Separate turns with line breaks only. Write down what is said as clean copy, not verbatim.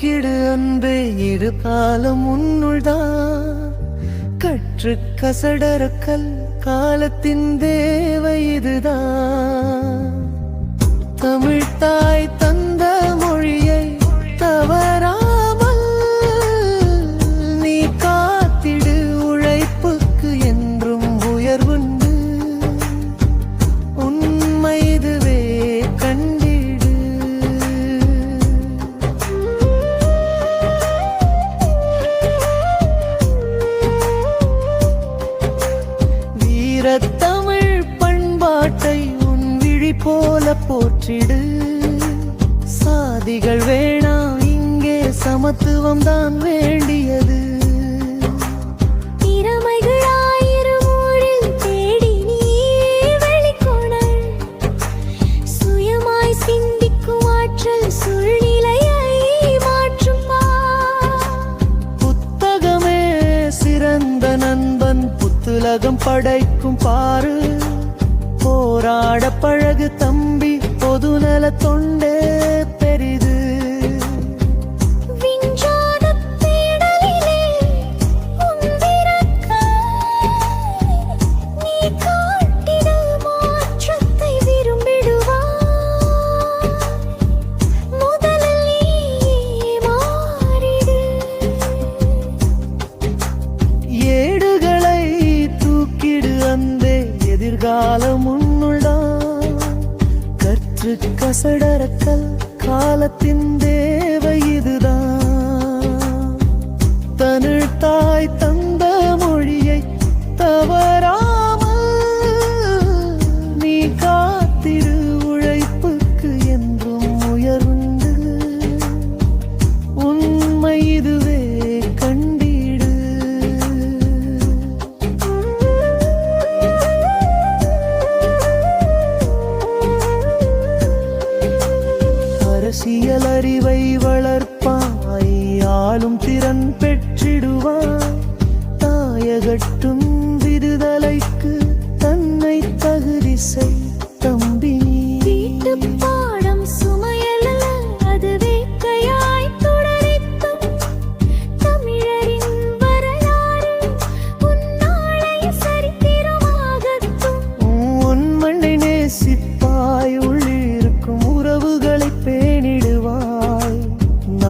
தூக்கிடு அன்பே இரு காலம் உன்னுள்தான் கற்று கசடரக்கல் காலத்தின் தேவை இதுதான் தமிழ் தாய் தந்த மொழியை தவறாமல் நீ காத்திடு உழைப்புக்கு என்றும் உயர்வுண்டு உண்மை இதுவே கண்டிடு வீரத்தமிழ் பண்பாட்டை உன் விழி போல போற்றிடு சாதிகள் வேணாம் இங்கே சமத்துவம் தான் வேண்டியது
திறமைகள் ஆயிரம் ஊரில் தேடி நீ வெளிக்கொணர் சுயமாய் சிந்திக்கும் ஆற்றல் சூழ்நிலையை மாற்றும்
புத்தகமே சிறந்த நண்பன் புத்துலகம் படைக்கும் பாரு போராட பழகு தம்பி பொதுநல தொண்டே பெரிது
விஞ்ஞான தேடலிலே உன் விரக்கள் நீ காட்டிட மாற்றத்தை விரும்பிடுவாய் முதலில் நீயே மாறிடு
ஏடுகளை தூக்கிடு அந்தே எதிர்காலம் உன்னுள்ளான் கற்று கசடரக்கல் காலத்தின்